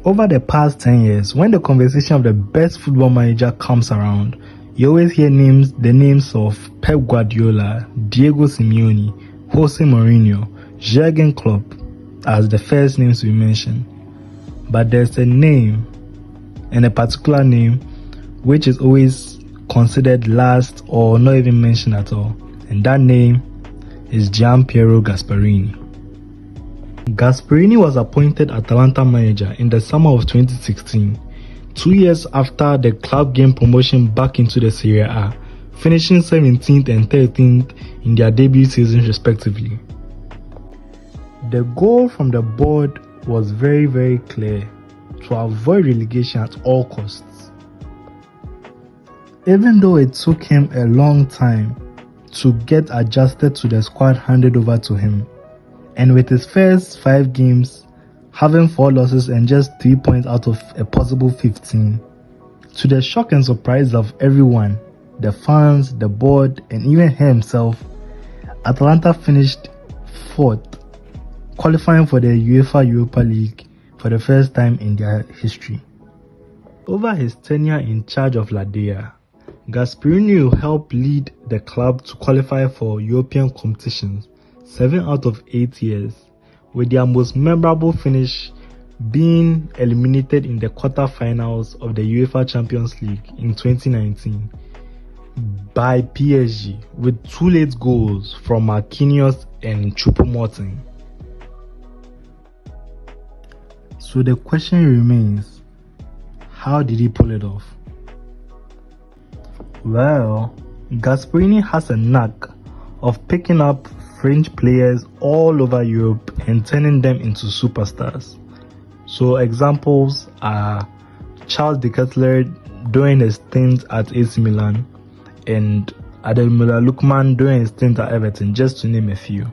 Over the past 10 years, when the conversation of the best football manager comes around, you always hear the names of Pep Guardiola, Diego Simeone, Jose Mourinho, Jurgen Klopp as the first names to be mentioned. But there's a name, and a particular name, which is always considered last or not even mentioned at all. And that name is Gianpiero Gasperini. Gasperini was appointed Atalanta manager in the summer of 2016, 2 years after the club gained promotion back into the Serie A, finishing 17th and 13th in their debut seasons respectively. The goal from the board was very, very clear: to avoid relegation at all costs. Even though it took him a long time to get adjusted to the squad handed over to him, and with his first 5 games having 4 losses and just 3 points out of a possible 15, to the shock and surprise of everyone, the fans, the board, and even him himself, Atalanta finished 4th, qualifying for the UEFA Europa League for the first time in their history. Over his tenure in charge of Ladea, Gasperini helped lead the club to qualify for European competitions 7 out of 8 years, with their most memorable finish being eliminated in the quarter-finals of the UEFA Champions League in 2019 by PSG with 2 late goals from Marquinhos and Choupo-Moting. So the question remains, how did he pull it off? Well, Gasperini has a knack of picking up French players all over Europe and turning them into superstars. So examples are Charles de Ketelaere during his stint at AC Milan and Ademola Lookman during his stint at Everton, just to name a few.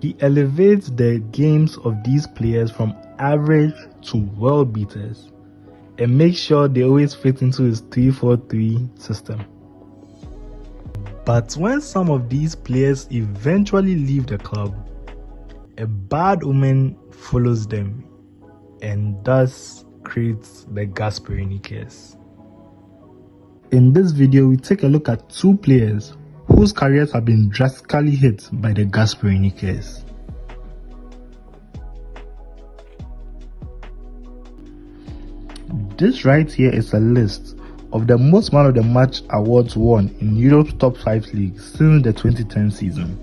He elevates the games of these players from average to world beaters and makes sure they always fit into his 3-4-3 system. But when some of these players eventually leave the club, a bad omen follows them and thus creates the Gasperini curse. In this video, we take a look at 2 players whose careers have been drastically hit by the Gasperini curse. This right here is a list of the most man of the match awards won in Europe's top 5 leagues since the 2010 season.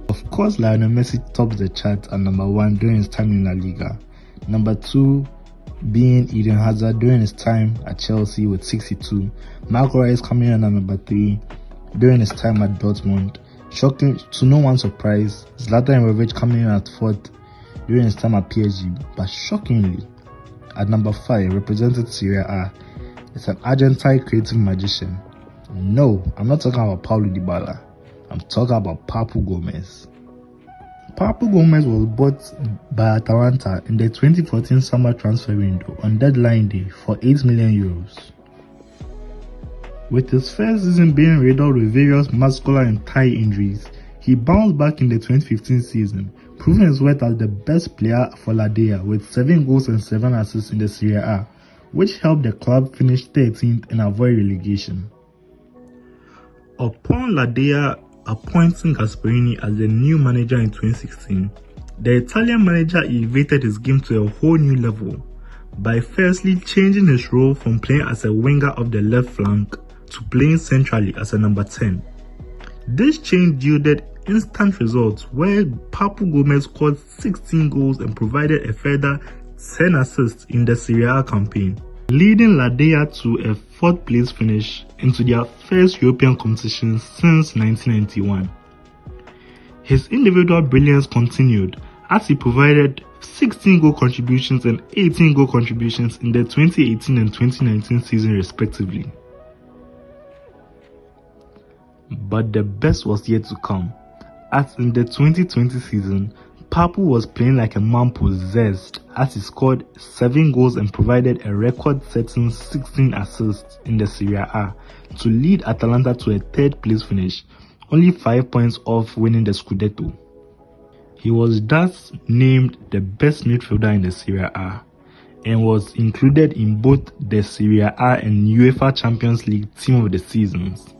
Of course, Lionel Messi tops the chart at number 1 during his time in La Liga, number 2 being Eden Hazard during his time at Chelsea with 62, Marco Reus coming in at number 3 during his time at Dortmund, shocking to no one's surprise, Zlatan Ibrahimovic coming in at 4th during his time at PSG, but shockingly, at number 5 represented Serie A, it's an Argentine creative magician. No, I'm not talking about Paulo Dybala. I'm talking about Papu Gomez. Papu Gomez was bought by Atalanta in the 2014 summer transfer window on deadline day for €8 million. With his first season being riddled with various muscular and thigh injuries, he bounced back in the 2015 season, proving his worth as the best player for Ladea with 7 goals and 7 assists in the Serie A, which helped the club finish 13th and avoid relegation. Upon Ladea appointing Gasperini as the new manager in 2016, the Italian manager elevated his game to a whole new level by firstly changing his role from playing as a winger of the left flank to playing centrally as a number 10. This change yielded instant results where Papu Gomez scored 16 goals and provided a further 10 assists in the Serie A campaign, leading Ladea to a 4th place finish into their first European competition since 1991. His individual brilliance continued as he provided 16 goal contributions and 18 goal contributions in the 2018 and 2019 season respectively. But the best was yet to come, as in the 2020 season, Papu was playing like a man possessed as he scored 7 goals and provided a record-setting 16 assists in the Serie A to lead Atalanta to a 3rd place finish, only 5 points off winning the Scudetto. He was thus named the best midfielder in the Serie A, and was included in both the Serie A and UEFA Champions League Team of the Seasons.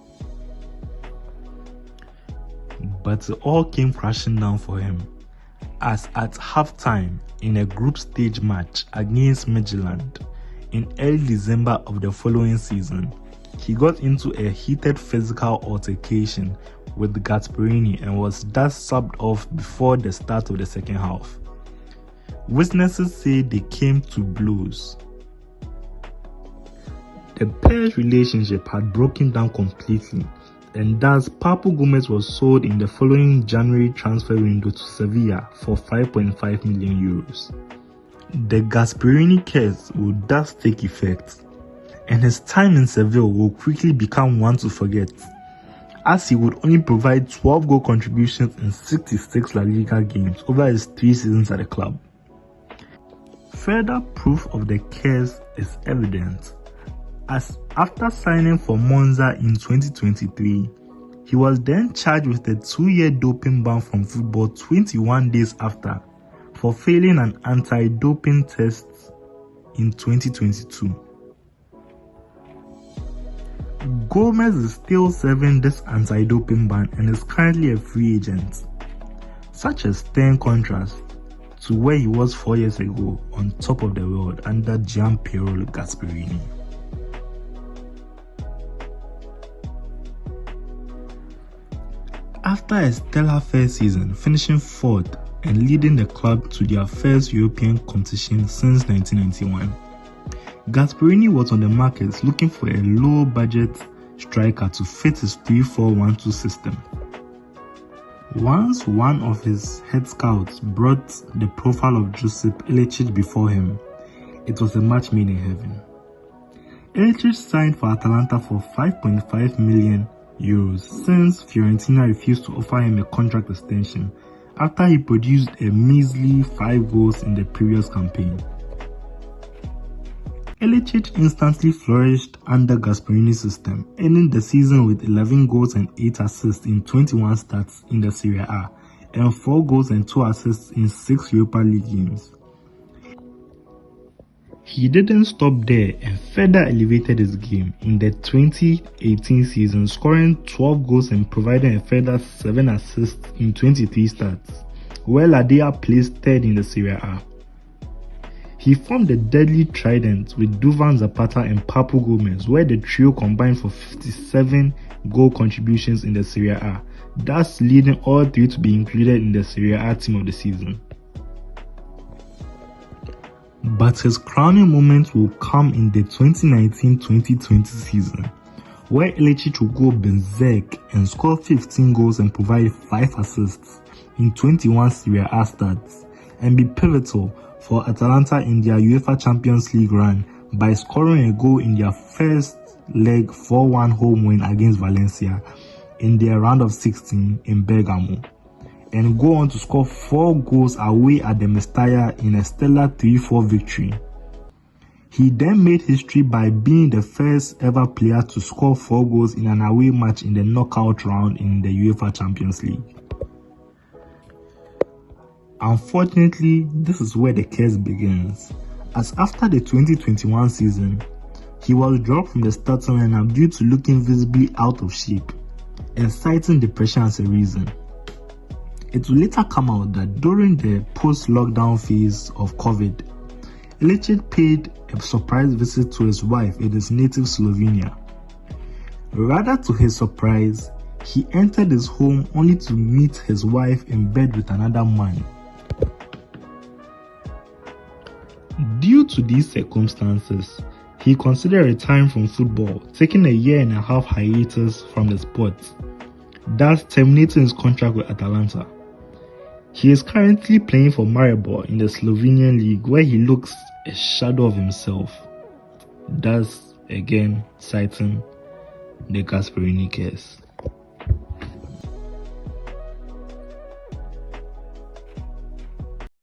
But it all came crashing down for him, as at halftime in a group stage match against Midtjylland in early December of the following season, he got into a heated physical altercation with Gasperini and was thus subbed off before the start of the second half. Witnesses say they came to blows. The pair's relationship had broken down completely, and thus Papu Gomez was sold in the following January transfer window to Sevilla for 5.5 million euros. The Gasperini curse would thus take effect, and his time in Seville will quickly become one to forget, as he would only provide 12 goal contributions in 66 La Liga games over his 3 seasons at the club. Further proof of the curse is evident, as after signing for Monza in 2023, he was then charged with a 2-year doping ban from football 21 days after for failing an anti-doping test in 2022. Gomez is still serving this anti-doping ban and is currently a free agent, such a stern contrast to where he was 4 years ago on top of the world under Gianpiero Gasperini. After a stellar first season, finishing 4th and leading the club to their first European competition since 1991, Gasperini was on the market looking for a low-budget striker to fit his 3-4-1-2 system. Once one of his head scouts brought the profile of Josip Ilicic before him, it was a match made in heaven. Ilicic signed for Atalanta for 5.5 million euros since Fiorentina refused to offer him a contract extension after he produced a measly 5 goals in the previous campaign. Ilicic instantly flourished under Gasperini's system, ending the season with 11 goals and 8 assists in 21 starts in the Serie A and 4 goals and 2 assists in 6 Europa League games. He didn't stop there and further elevated his game in the 2018 season, scoring 12 goals and providing a further 7 assists in 23 starts, where Ladea placed 3rd in the Serie A. He formed a deadly trident with Duvan Zapata and Papu Gomez, where the trio combined for 57 goal contributions in the Serie A, thus leading all 3 to be included in the Serie A Team of the Season. But his crowning moment will come in the 2019-2020 season, where Ilicic will go berserk and score 15 goals and provide 5 assists in 21 Serie A starts, and be pivotal for Atalanta in their UEFA Champions League run by scoring a goal in their first leg 4-1 home win against Valencia in their round of 16 in Bergamo, and go on to score 4 goals away at the Mestalla in a stellar 3-4 victory. He then made history by being the first ever player to score 4 goals in an away match in the knockout round in the UEFA Champions League. Unfortunately, this is where the curse begins, as after the 2021 season, he was dropped from the starting lineup due to looking visibly out of shape and citing depression as a reason. It will later come out that during the post-lockdown phase of COVID, Ilicic paid a surprise visit to his wife in his native Slovenia. Rather to his surprise, he entered his home only to meet his wife in bed with another man. Due to these circumstances, he considered retiring from football, taking a 1.5-year hiatus from the sport, thus terminating his contract with Atalanta. He is currently playing for Maribor in the Slovenian league, where he looks a shadow of himself, thus again citing the Gasperini case.